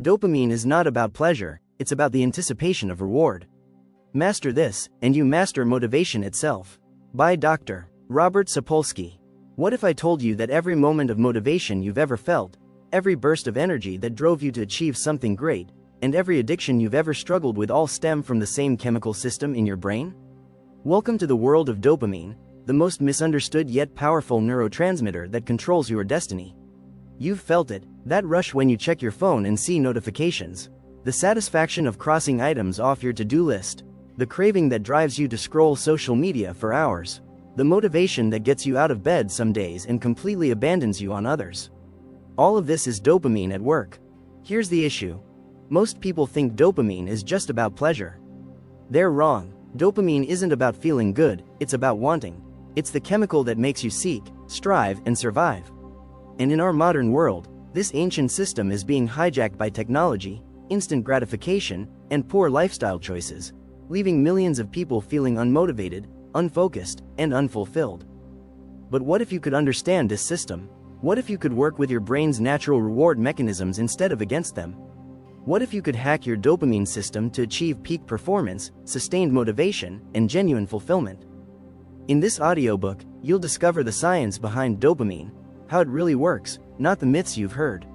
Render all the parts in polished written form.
Dopamine is not about pleasure, it's about the anticipation of reward. Master this, and you master motivation itself. By Dr. Robert Sapolsky. What if I told you that every moment of motivation you've ever felt, every burst of energy that drove you to achieve something great, and every addiction you've ever struggled with all stem from the same chemical system in your brain? Welcome to the world of dopamine, the most misunderstood yet powerful neurotransmitter that controls your destiny. You've felt it, that rush when you check your phone and see notifications, the satisfaction of crossing items off your to-do list, the craving that drives you to scroll social media for hours, the motivation that gets you out of bed some days and completely abandons you on others. All of this is dopamine at work. Here's the issue. Most people think dopamine is just about pleasure. They're wrong. Dopamine isn't about feeling good, it's about wanting. It's the chemical that makes you seek, strive, and survive. And in our modern world, this ancient system is being hijacked by technology, instant gratification, and poor lifestyle choices, leaving millions of people feeling unmotivated, unfocused, and unfulfilled. But what if you could understand this system? What if you could work with your brain's natural reward mechanisms instead of against them? What if you could hack your dopamine system to achieve peak performance, sustained motivation, and genuine fulfillment? In this audiobook, you'll discover the science behind dopamine, how it really works, not the myths you've heard.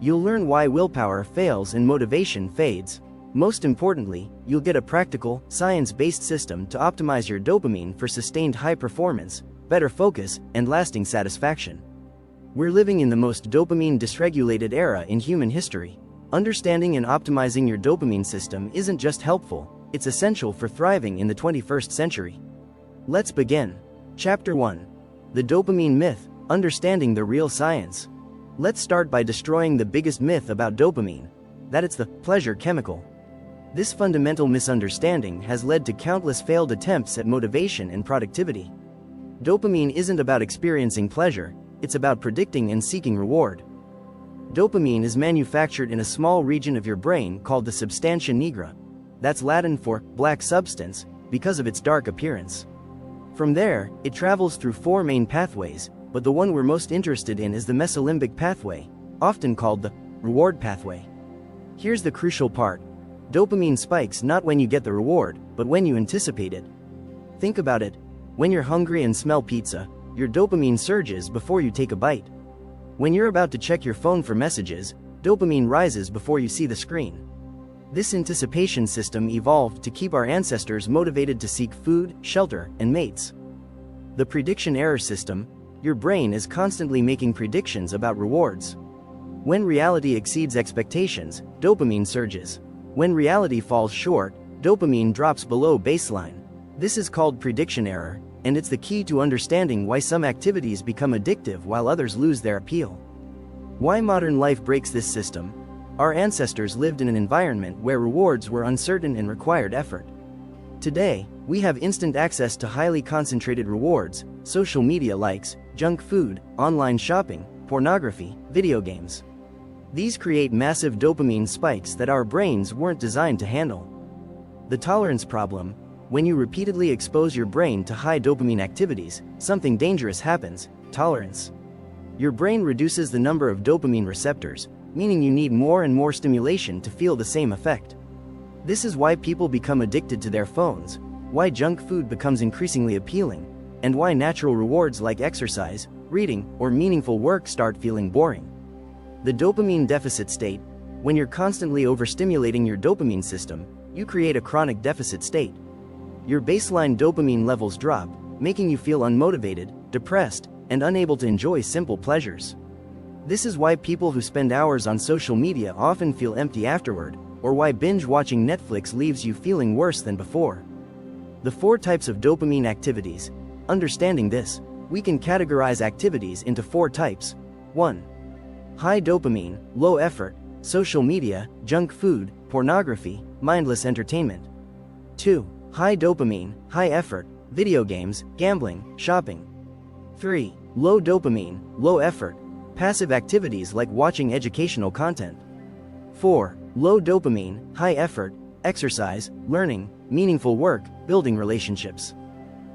You'll learn why willpower fails and motivation fades. Most importantly, you'll get a practical, science-based system to optimize your dopamine for sustained high performance, better focus, and lasting satisfaction. We're living in the most dopamine-dysregulated era in human history. Understanding and optimizing your dopamine system isn't just helpful, it's essential for thriving in the 21st century. Let's begin. Chapter 1. The Dopamine Myth, Understanding the Real Science. Let's start by destroying the biggest myth about dopamine, that it's the pleasure chemical. This fundamental misunderstanding has led to countless failed attempts at motivation and productivity. Dopamine isn't about experiencing pleasure, it's about predicting and seeking reward. Dopamine is manufactured in a small region of your brain called the substantia nigra. That's Latin for black substance, because of its dark appearance. From there, it travels through four main pathways, but the one we're most interested in is the mesolimbic pathway, often called the reward pathway. Here's the crucial part. Dopamine spikes not when you get the reward, but when you anticipate it. Think about it. When you're hungry and smell pizza, your dopamine surges before you take a bite. When you're about to check your phone for messages, dopamine rises before you see the screen. This anticipation system evolved to keep our ancestors motivated to seek food, shelter, and mates. The prediction error system. Your brain is constantly making predictions about rewards. When reality exceeds expectations, dopamine surges. When reality falls short, dopamine drops below baseline. This is called prediction error, and it's the key to understanding why some activities become addictive while others lose their appeal. Why modern life breaks this system? Our ancestors lived in an environment where rewards were uncertain and required effort. Today, we have instant access to highly concentrated rewards, social media likes, junk food, online shopping, pornography, video games. These create massive dopamine spikes that our brains weren't designed to handle. The tolerance problem. When you repeatedly expose your brain to high dopamine activities, something dangerous happens: tolerance. Your brain reduces the number of dopamine receptors, meaning you need more and more stimulation to feel the same effect. This is why people become addicted to their phones, why junk food becomes increasingly appealing, and why natural rewards like exercise, reading, or meaningful work start feeling boring. The dopamine deficit state. When you're constantly overstimulating your dopamine system, you create a chronic deficit state. Your baseline dopamine levels drop, making you feel unmotivated, depressed, and unable to enjoy simple pleasures. This is why people who spend hours on social media often feel empty afterward, or why binge-watching Netflix leaves you feeling worse than before. The four types of dopamine activities. Understanding this, we can categorize activities into four types. 1. High dopamine, low effort, social media, junk food, pornography, mindless entertainment. 2. High dopamine, high effort, video games, gambling, shopping. 3. Low dopamine, low effort, passive activities like watching educational content. 4. Low dopamine, high effort, exercise, learning, meaningful work, building relationships.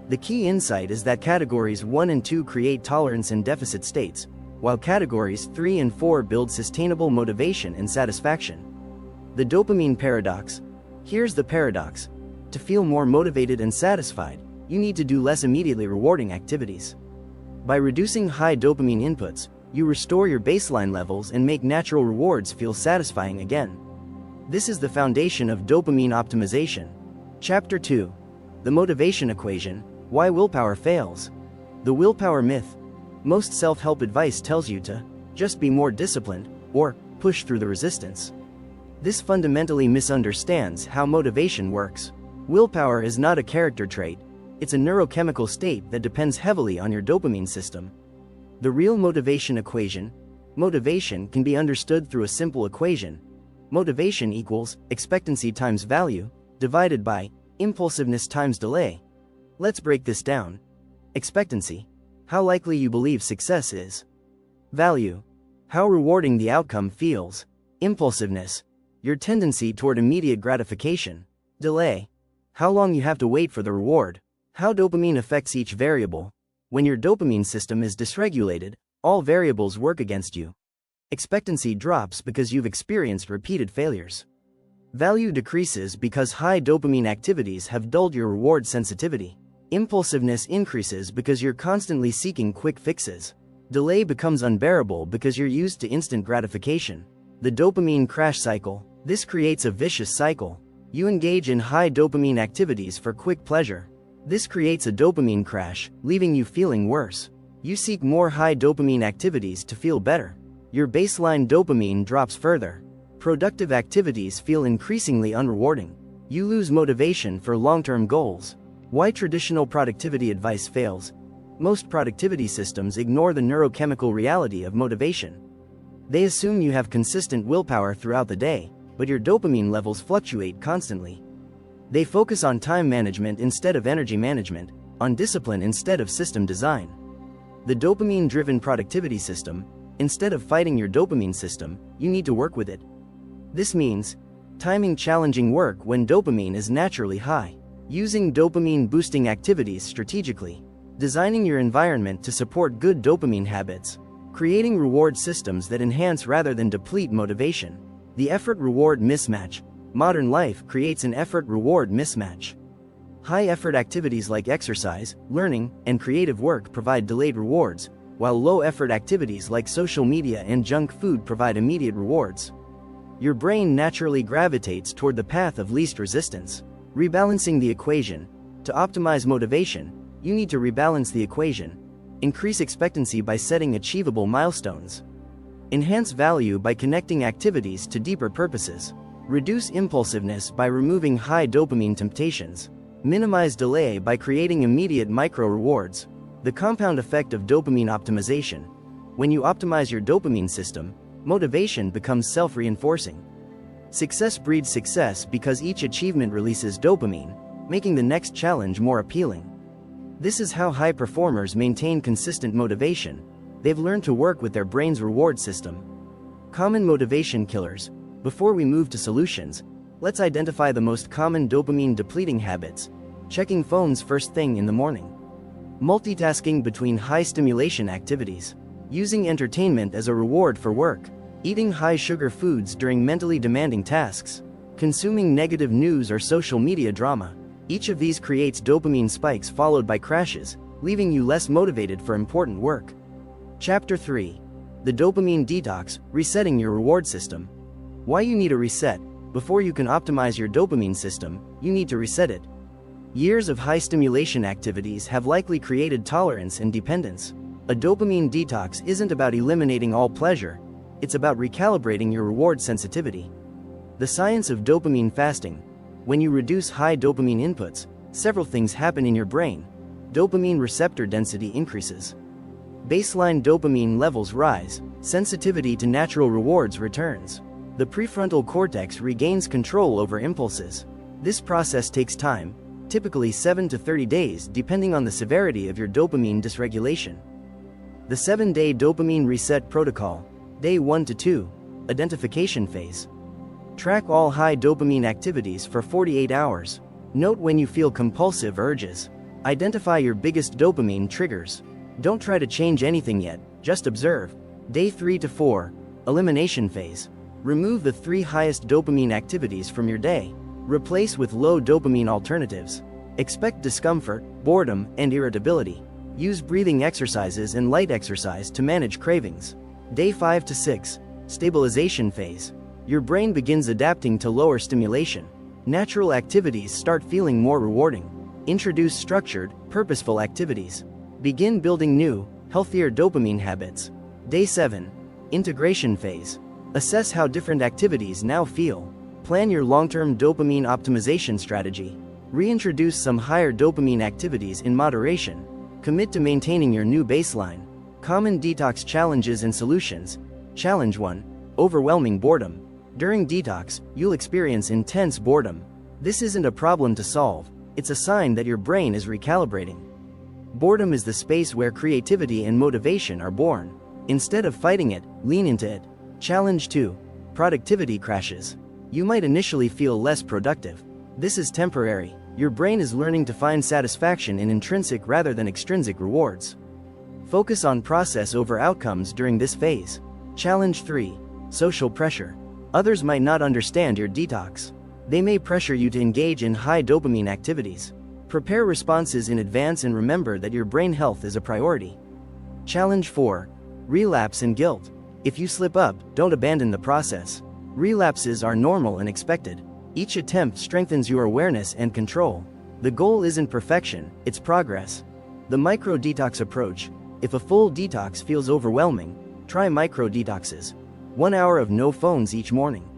The key insight is that categories 1 and 2 create tolerance and deficit states, while categories 3 and 4 build sustainable motivation and satisfaction. The dopamine paradox. Here's the paradox. To feel more motivated and satisfied, you need to do less immediately rewarding activities. By reducing high dopamine inputs, you restore your baseline levels and make natural rewards feel satisfying again. This is the foundation of dopamine optimization. Chapter 2. The motivation equation. Why willpower fails. The willpower myth. Most self-help advice tells you to just be more disciplined or push through the resistance. This fundamentally misunderstands how motivation works. Willpower is not a character trait, it's a neurochemical state that depends heavily on your dopamine system. The real motivation equation. Motivation can be understood through a simple equation. Motivation equals expectancy times value, divided by impulsiveness times delay. Let's break this down. Expectancy. How likely you believe success is. Value. How rewarding the outcome feels. Impulsiveness. Your tendency toward immediate gratification. Delay. How long you have to wait for the reward. How dopamine affects each variable. When your dopamine system is dysregulated, all variables work against you. Expectancy drops because you've experienced repeated failures. Value decreases because high dopamine activities have dulled your reward sensitivity. Impulsiveness increases because you're constantly seeking quick fixes. Delay becomes unbearable because you're used to instant gratification. The dopamine crash cycle. This creates a vicious cycle. You engage in high dopamine activities for quick pleasure. This creates a dopamine crash, leaving you feeling worse. You seek more high dopamine activities to feel better. Your baseline dopamine drops further. Productive activities feel increasingly unrewarding. You lose motivation for long-term goals. Why traditional productivity advice fails? Most productivity systems ignore the neurochemical reality of motivation. They assume you have consistent willpower throughout the day, but your dopamine levels fluctuate constantly. They focus on time management instead of energy management, on discipline instead of system design. The dopamine-driven productivity system. Instead of fighting your dopamine system, you need to work with it. This means timing challenging work when dopamine is naturally high, using dopamine-boosting activities strategically, designing your environment to support good dopamine habits, creating reward systems that enhance rather than deplete motivation. The effort-reward mismatch. Modern life creates an effort-reward mismatch. High-effort activities like exercise, learning, and creative work provide delayed rewards, while low-effort activities like social media and junk food provide immediate rewards. Your brain naturally gravitates toward the path of least resistance. Rebalancing the equation. To optimize motivation, you need to rebalance the equation. Increase expectancy by setting achievable milestones. Enhance value by connecting activities to deeper purposes. Reduce impulsiveness by removing high dopamine temptations. Minimize delay by creating immediate micro-rewards. The compound effect of dopamine optimization. When you optimize your dopamine system, motivation becomes self-reinforcing. Success breeds success because each achievement releases dopamine, making the next challenge more appealing. This is how high performers maintain consistent motivation. They've learned to work with their brain's reward system. Common motivation killers. Before we move to solutions, let's identify the most common dopamine-depleting habits. Checking phones first thing in the morning. Multitasking between high-stimulation activities. Using entertainment as a reward for work. Eating high-sugar foods during mentally demanding tasks. Consuming negative news or social media drama. Each of these creates dopamine spikes followed by crashes, leaving you less motivated for important work. Chapter 3. The dopamine detox. Resetting your reward system. Why you need a reset. Before you can optimize your dopamine system, you need to reset it. Years of high-stimulation activities have likely created tolerance and dependence. A dopamine detox isn't about eliminating all pleasure, it's about recalibrating your reward sensitivity. The science of dopamine fasting. When you reduce high dopamine inputs, several things happen in your brain. Dopamine receptor density increases. Baseline dopamine levels rise, sensitivity to natural rewards returns. The prefrontal cortex regains control over impulses. This process takes time, typically 7 to 30 days depending on the severity of your dopamine dysregulation. The 7-day dopamine reset protocol. Day 1 to 2. Identification phase. Track all high dopamine activities for 48 hours. Note when you feel compulsive urges. Identify your biggest dopamine triggers. Don't try to change anything yet, just observe. Day 3 to 4, elimination phase. Remove the 3 highest dopamine activities from your day. Replace with low dopamine alternatives. Expect discomfort, boredom, and irritability. Use breathing exercises and light exercise to manage cravings. Day 5 to 6, stabilization phase. Your brain begins adapting to lower stimulation. Natural activities start feeling more rewarding. Introduce structured, purposeful activities. Begin building new, healthier dopamine habits. Day 7, integration phase. Assess how different activities now feel. Plan your long-term dopamine optimization strategy. Reintroduce some higher dopamine activities in moderation. Commit to maintaining your new baseline. Common detox challenges and solutions. Challenge 1. Overwhelming boredom. During detox, you'll experience intense boredom. This isn't a problem to solve, it's a sign that your brain is recalibrating. Boredom is the space where creativity and motivation are born. Instead of fighting it, lean into it. Challenge 2. Productivity crashes. You might initially feel less productive. This is temporary. Your brain is learning to find satisfaction in intrinsic rather than extrinsic rewards. Focus on process over outcomes during this phase. Challenge 3. Social pressure. Others might not understand your detox. They may pressure you to engage in high dopamine activities. Prepare responses in advance and remember that your brain health is a priority. Challenge 4. Relapse and guilt. If you slip up, don't abandon the process. Relapses are normal and expected. Each attempt strengthens your awareness and control. The goal isn't perfection, it's progress. The micro-detox approach. If a full detox feels overwhelming, try micro-detoxes. 1 hour of no phones each morning.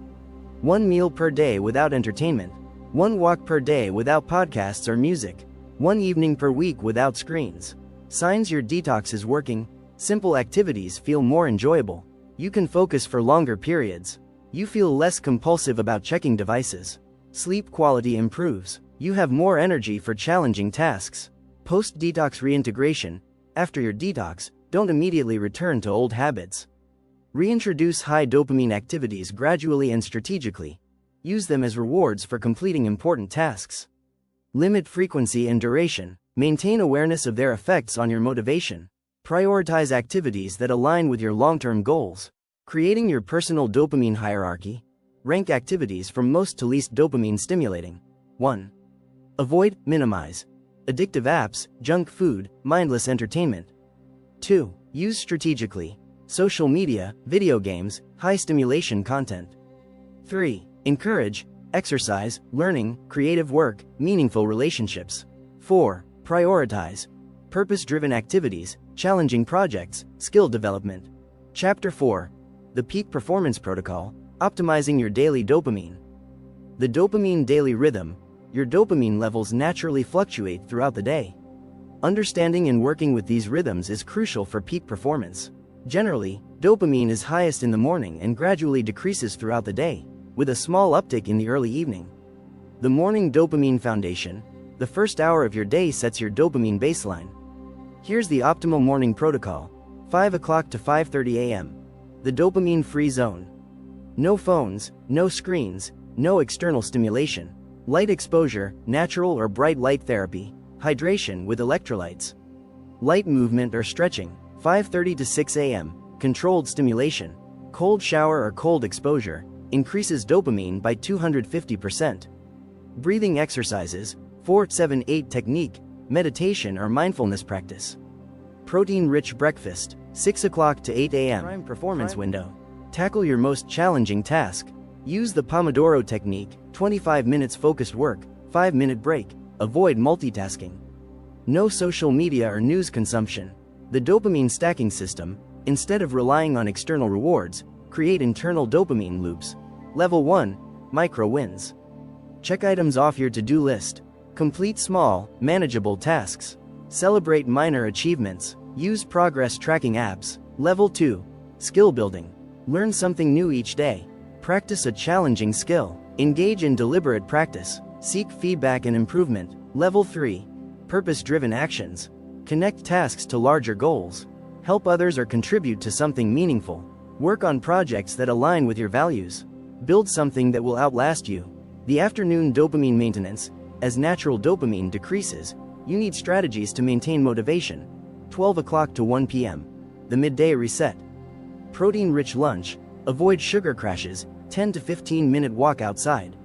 1 meal per day without entertainment. 1 walk per day without podcasts or music. 1 evening per week without screens. Signs your detox is working. Simple activities feel more enjoyable. You can focus for longer periods. You feel less compulsive about checking devices. Sleep quality improves. You have more energy for challenging tasks. Post-detox reintegration. After your detox, don't immediately return to old habits. Reintroduce high dopamine activities gradually and strategically. Use them as rewards for completing important tasks. Limit frequency and duration. Maintain awareness of their effects on your motivation. Prioritize activities that align with your long-term goals. Creating your personal dopamine hierarchy. Rank activities from most to least dopamine stimulating. 1. Avoid, minimize. Addictive apps, junk food, mindless entertainment. 2. Use strategically. Social media, video games, high stimulation content. 3. Encourage, exercise, learning, creative work, meaningful relationships. 4. Prioritize. Purpose-driven activities, challenging projects, skill development. Chapter 4. The Peak Performance Protocol, Optimizing Your Daily Dopamine. The dopamine daily rhythm. Your dopamine levels naturally fluctuate throughout the day. Understanding and working with these rhythms is crucial for peak performance. Generally, dopamine is highest in the morning and gradually decreases throughout the day, with a small uptick in the early evening. The morning dopamine foundation. The first hour of your day sets your dopamine baseline. Here's the optimal morning protocol. 5 o'clock to 5:30 a.m. The dopamine-free zone. No phones, no screens, no external stimulation. Light exposure, natural or bright light therapy. Hydration with electrolytes. Light movement or stretching. 5:30 to 6 a.m. Controlled stimulation. Cold shower or cold exposure increases dopamine by 250%. Breathing exercises. 4-7-8 technique. Meditation or mindfulness practice. Protein-rich breakfast. 6 o'clock to 8 a.m. Prime performance window. Tackle your most challenging task. Use the Pomodoro technique. 25 minutes focused work, 5-minute break. Avoid multitasking. No social media or news consumption. The dopamine stacking system. Instead of relying on external rewards, create internal dopamine loops. Level 1. Micro wins. Check items off your to-do list. Complete small, manageable tasks. Celebrate minor achievements. Use progress tracking apps. Level 2. Skill building. Learn something new each day. Practice a challenging skill. Engage in deliberate practice. Seek feedback and improvement. Level 3. Purpose-driven actions. Connect tasks to larger goals. Help others or contribute to something meaningful. Work on projects that align with your values. Build something that will outlast you. The afternoon dopamine maintenance. As natural dopamine decreases, you need strategies to maintain motivation. 12 o'clock to 1 p.m. The midday reset. Protein-rich lunch. Avoid sugar crashes. 10 to 15-minute walk outside.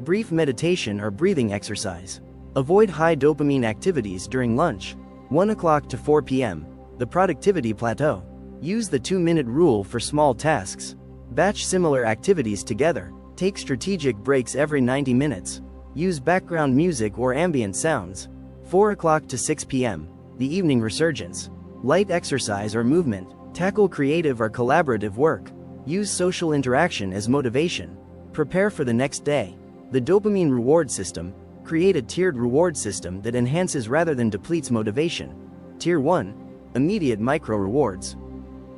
Brief meditation or breathing exercise. Avoid high dopamine activities during lunch. 1 o'clock to 4 p.m. The productivity plateau. Use the 2-minute rule for small tasks. Batch similar activities together. Take strategic breaks every 90 minutes. Use background music or ambient sounds. 4 o'clock to 6 p.m. The evening resurgence. Light exercise or movement. Tackle creative or collaborative work. Use social interaction as motivation. Prepare for the next day. The dopamine reward system. Create a tiered reward system that enhances rather than depletes motivation. Tier 1. Immediate micro rewards.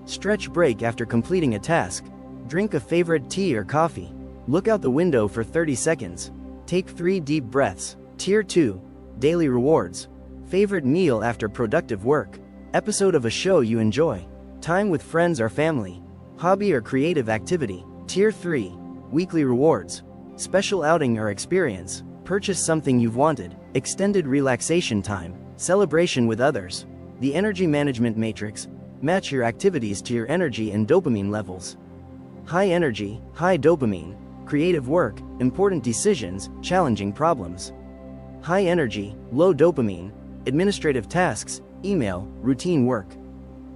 Stretch break after completing a task. Drink a favorite tea or coffee. Look out the window for 30 seconds. Take 3 deep breaths. Tier 2. Daily rewards. Favorite meal after productive work. Episode of a show you enjoy. Time with friends or family. Hobby or creative activity. Tier 3. Weekly rewards. Special outing or experience. Purchase something you've wanted. Extended relaxation time. Celebration with others. The energy management matrix. Match your activities to your energy and dopamine levels. High energy, high dopamine. Creative work, important decisions, challenging problems. High energy, low dopamine. Administrative tasks, email, routine work.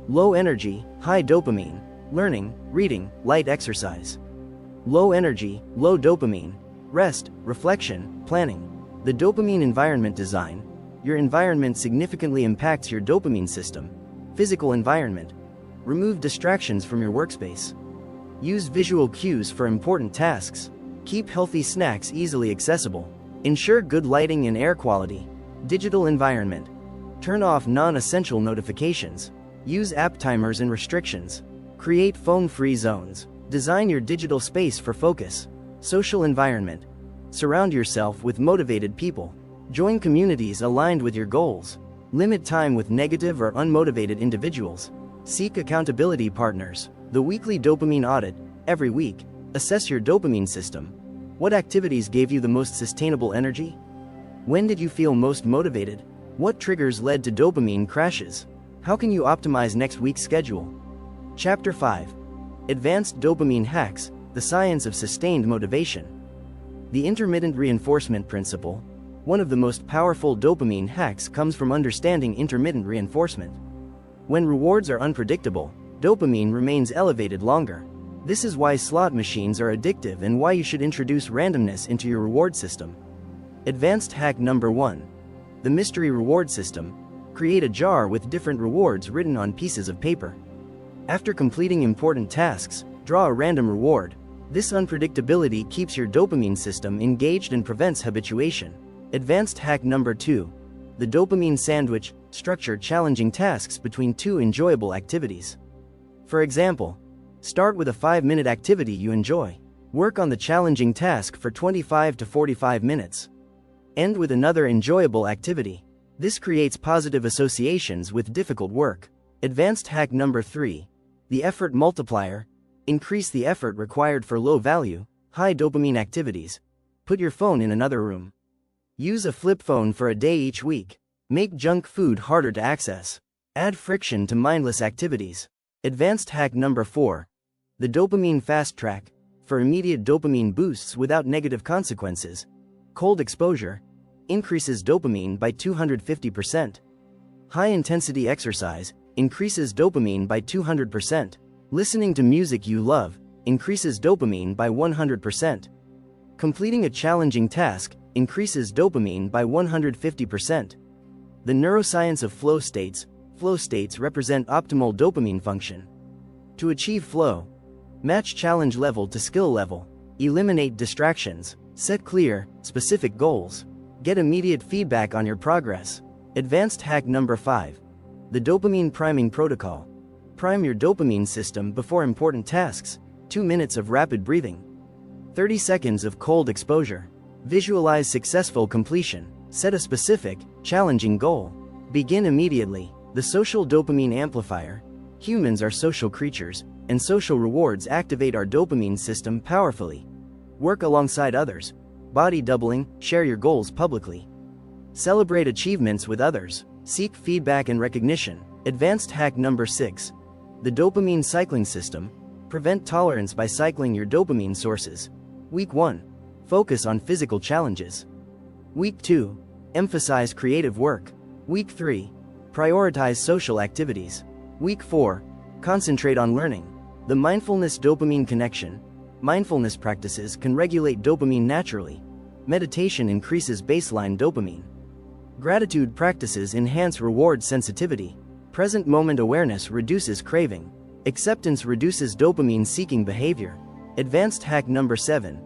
Low energy, high dopamine. Learning, reading, light exercise. Low energy, low dopamine. Rest, reflection, planning. The dopamine environment design. Your environment significantly impacts your dopamine system. Physical environment. Remove distractions from your workspace. Use visual cues for important tasks. Keep healthy snacks easily accessible. Ensure good lighting and air quality. Digital environment. Turn off non-essential notifications. Use app timers and restrictions. Create phone-free zones. Design your digital space for focus. Social environment. Surround yourself with motivated people. Join communities aligned with your goals. Limit time with negative or unmotivated individuals. Seek accountability partners. The weekly dopamine audit. Every week, assess your dopamine system. What activities gave you the most sustainable energy? When did you feel most motivated? What triggers led to dopamine crashes? How can you optimize next week's schedule? Chapter 5. Advanced Dopamine Hacks, the Science of Sustained Motivation. The intermittent reinforcement principle. One of the most powerful dopamine hacks comes from understanding intermittent reinforcement. When rewards are unpredictable, dopamine remains elevated longer. This is why slot machines are addictive and why you should introduce randomness into your reward system. Advanced hack number 1. The mystery reward system. Create a jar with different rewards written on pieces of paper. After completing important tasks, draw a random reward. This unpredictability keeps your dopamine system engaged and prevents habituation. Advanced hack number 2. The dopamine sandwich. Structure challenging tasks between 2 enjoyable activities. For example, start with a 5-minute activity you enjoy. Work on the challenging task for 25 to 45 minutes. End with another enjoyable activity. This creates positive associations with difficult work. Advanced hack number 3. The effort multiplier. Increase the effort required for low-value, high dopamine activities. Put your phone in another room. Use a flip phone for a day each week. Make junk food harder to access. Add friction to mindless activities. Advanced hack number 4. The dopamine fast track. For immediate dopamine boosts without negative consequences. Cold exposure. Increases dopamine by 250%. High-intensity exercise. Increases dopamine by 200%. Listening to music you love. Increases dopamine by 100%. Completing a challenging task. Increases dopamine by 150%. The neuroscience of flow states. Flow states represent optimal dopamine function. To achieve flow, match challenge level to skill level. Eliminate distractions. Set clear, specific goals. Get immediate feedback on your progress. Advanced hack number 5. The dopamine priming protocol. Prime your dopamine system before important tasks. 2 minutes of rapid breathing. 30 seconds of cold exposure. Visualize successful completion. Set a specific, challenging goal. Begin immediately. The social dopamine amplifier. Humans are social creatures, and social rewards activate our dopamine system powerfully. Work alongside others. Body doubling. Share your goals publicly. Celebrate achievements with others. Seek feedback and recognition. Advanced hack number 6. The dopamine cycling system. Prevent tolerance by cycling your dopamine sources. Week 1. Focus on physical challenges. Week 2. Emphasize creative work. Week 3. Prioritize social activities. Week 4. Concentrate on learning. The mindfulness dopamine connection. Mindfulness practices can regulate dopamine naturally. Meditation increases baseline dopamine. Gratitude practices enhance reward sensitivity. Present moment awareness reduces craving. Acceptance reduces dopamine-seeking behavior. Advanced hack number 7.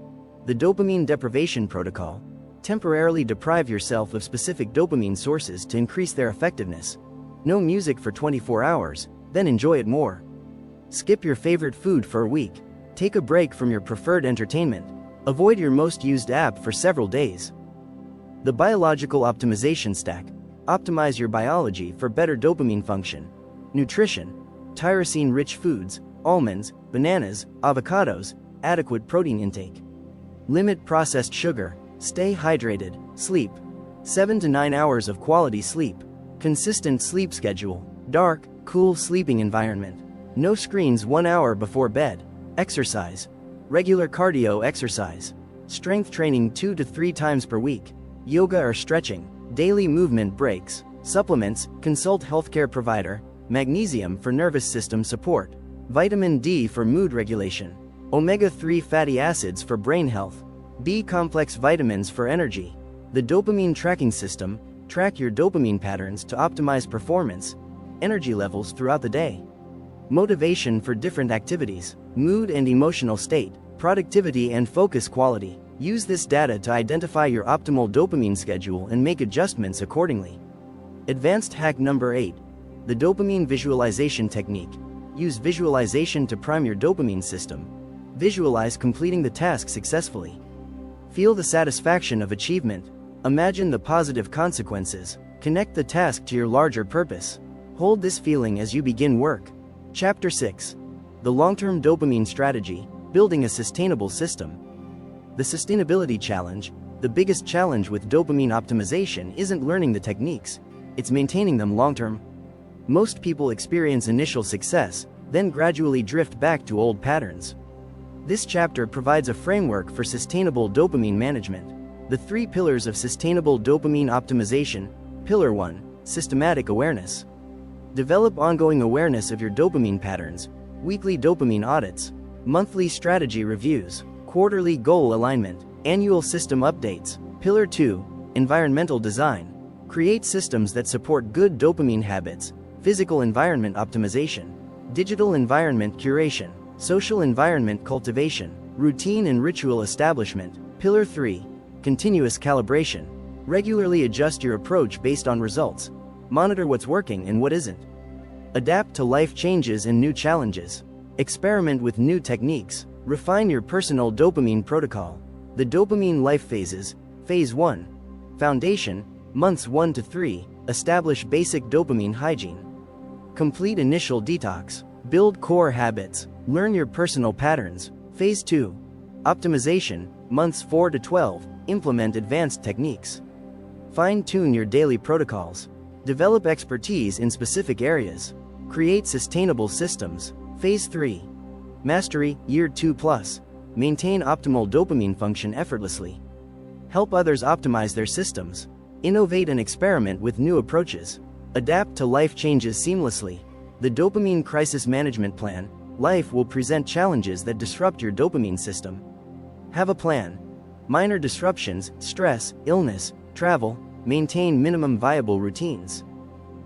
The dopamine deprivation protocol. Temporarily deprive yourself of specific dopamine sources to increase their effectiveness. No music for 24 hours, then enjoy it more. Skip your favorite food for a week. Take a break from your preferred entertainment. Avoid your most used app for several days. The biological optimization stack. Optimize your biology for better dopamine function. Nutrition. Tyrosine-rich foods, almonds, bananas, avocados, adequate protein intake. Limit processed sugar. Stay hydrated. Sleep. 7 to 9 hours of quality sleep. Consistent sleep schedule. Dark, cool sleeping environment. No screens 1 hour before bed. Exercise. Regular cardio exercise. Strength training 2 to 3 times per week. Yoga or stretching. Daily movement breaks. Supplements. Consult healthcare provider. Magnesium for nervous system support. Vitamin D for mood regulation. Omega-3 fatty acids for brain health. B-complex vitamins for energy. The dopamine tracking system. Track your dopamine patterns to optimize performance, energy levels throughout the day. Motivation for different activities. Mood and emotional state. Productivity and focus quality. Use this data to identify your optimal dopamine schedule and make adjustments accordingly. Advanced hack number 8. The dopamine visualization technique. Use visualization to prime your dopamine system. Visualize completing the task successfully. Feel the satisfaction of achievement. Imagine the positive consequences. Connect the task to your larger purpose. Hold this feeling as you begin work. Chapter 6. The long-term dopamine strategy. Building a sustainable system. The sustainability challenge. The biggest challenge with dopamine optimization isn't learning the techniques, it's maintaining them long-term. Most people experience initial success, then gradually drift back to old patterns. This chapter provides a framework for sustainable dopamine management. The 3 pillars of sustainable dopamine optimization. Pillar 1. Systematic awareness. Develop ongoing awareness of your dopamine patterns. Weekly dopamine audits. Monthly strategy reviews. Quarterly goal alignment. Annual system updates. Pillar 2. Environmental design. Create systems that support good dopamine habits. Physical environment optimization. Digital environment curation. Social environment cultivation. Routine and ritual establishment. Pillar 3. Continuous calibration. Regularly adjust your approach based on results. Monitor what's working and what isn't. Adapt to life changes and new challenges. Experiment with new techniques. Refine your personal dopamine protocol. The dopamine life phases. Phase 1. Foundation. Months 1 to 3. Establish basic dopamine hygiene. Complete initial detox. Build core habits. Learn your personal patterns. Phase 2. Optimization. Months 4 to 12. Implement advanced techniques. Fine-tune your daily protocols. Develop expertise in specific areas. Create sustainable systems. Phase 3. Mastery, Year 2+. Maintain optimal dopamine function effortlessly. Help others optimize their systems. Innovate and experiment with new approaches. Adapt to life changes seamlessly. The Dopamine Crisis Management Plan. Life will present challenges that disrupt your dopamine system. Have a plan. Minor disruptions, stress, illness, travel. Maintain minimum viable routines.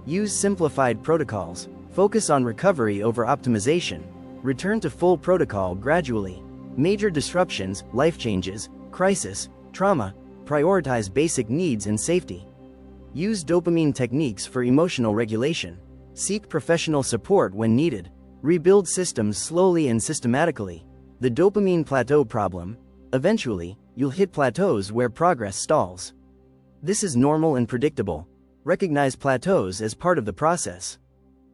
Use simplified protocols. Focus on recovery over optimization. Return to full protocol gradually. Major disruptions, life changes, crisis, trauma. Prioritize basic needs and safety. Use dopamine techniques for emotional regulation. Seek professional support when needed. Rebuild systems slowly and systematically. The dopamine plateau problem. Eventually, you'll hit plateaus where progress stalls. This is normal and predictable. Recognize plateaus as part of the process.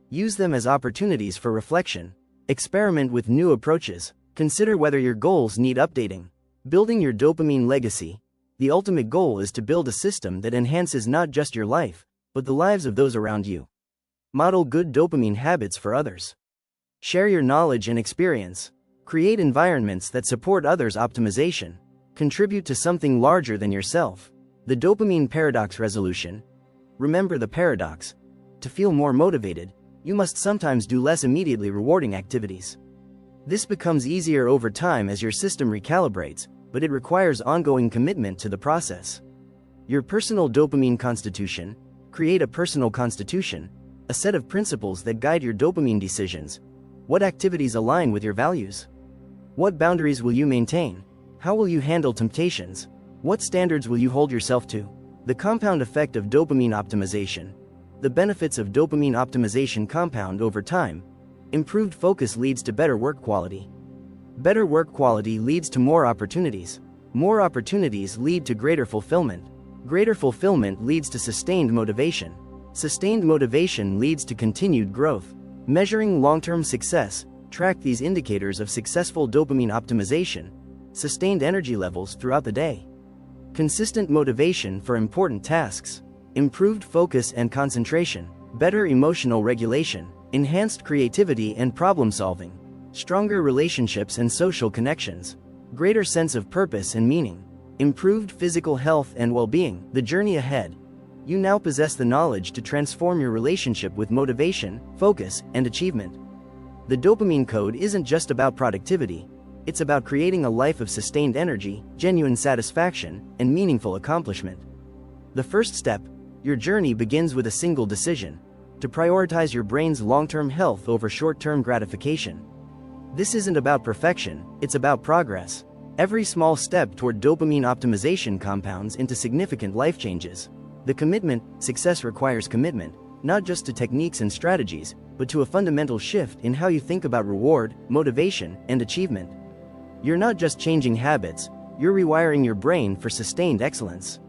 Use them as opportunities for reflection. Experiment with new approaches. Consider whether your goals need updating. Building your dopamine legacy. The ultimate goal is to build a system that enhances not just your life, but the lives of those around you. Model good dopamine habits for others. Share your knowledge and experience. Create environments that support others' optimization. Contribute to something larger than yourself. The dopamine paradox resolution. Remember the paradox. To feel more motivated, you must sometimes do less immediately rewarding activities. This becomes easier over time as your system recalibrates, but it requires ongoing commitment to the process. Your personal dopamine constitution. Create a personal constitution, a set of principles that guide your dopamine decisions. What activities align with your values? What boundaries will you maintain? How will you handle temptations? What standards will you hold yourself to? The compound effect of dopamine optimization. The benefits of dopamine optimization compound over time. Improved focus leads to better work quality. Better work quality leads to more opportunities. More opportunities lead to greater fulfillment. Greater fulfillment leads to sustained motivation. Sustained motivation leads to continued growth. Measuring long-term success. Track these indicators of successful dopamine optimization. Sustained energy levels throughout the day. Consistent motivation for important tasks. Improved focus and concentration. Better emotional regulation. Enhanced creativity and problem solving. Stronger relationships and social connections. Greater sense of purpose and meaning. Improved physical health and well-being. The journey ahead. You now possess the knowledge to transform your relationship with motivation, focus, and achievement. The dopamine code isn't just about productivity. It's about creating a life of sustained energy, genuine satisfaction, and meaningful accomplishment. The first step, your journey begins with a single decision: to prioritize your brain's long-term health over short-term gratification. This isn't about perfection, it's about progress. Every small step toward dopamine optimization compounds into significant life changes. The commitment. Success requires commitment, not just to techniques and strategies, but to a fundamental shift in how you think about reward, motivation, and achievement. You're not just changing habits, you're rewiring your brain for sustained excellence.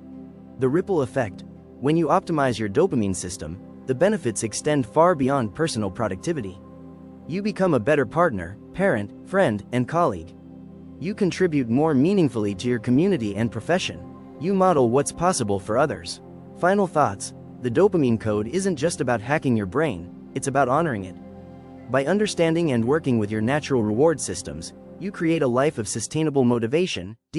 The ripple effect. When you optimize your dopamine system, the benefits extend far beyond personal productivity. You become a better partner, parent, friend, and colleague. You contribute more meaningfully to your community and profession. You model what's possible for others. Final thoughts. The dopamine code isn't just about hacking your brain, it's about honoring it. By understanding and working with your natural reward systems, you create a life of sustainable motivation,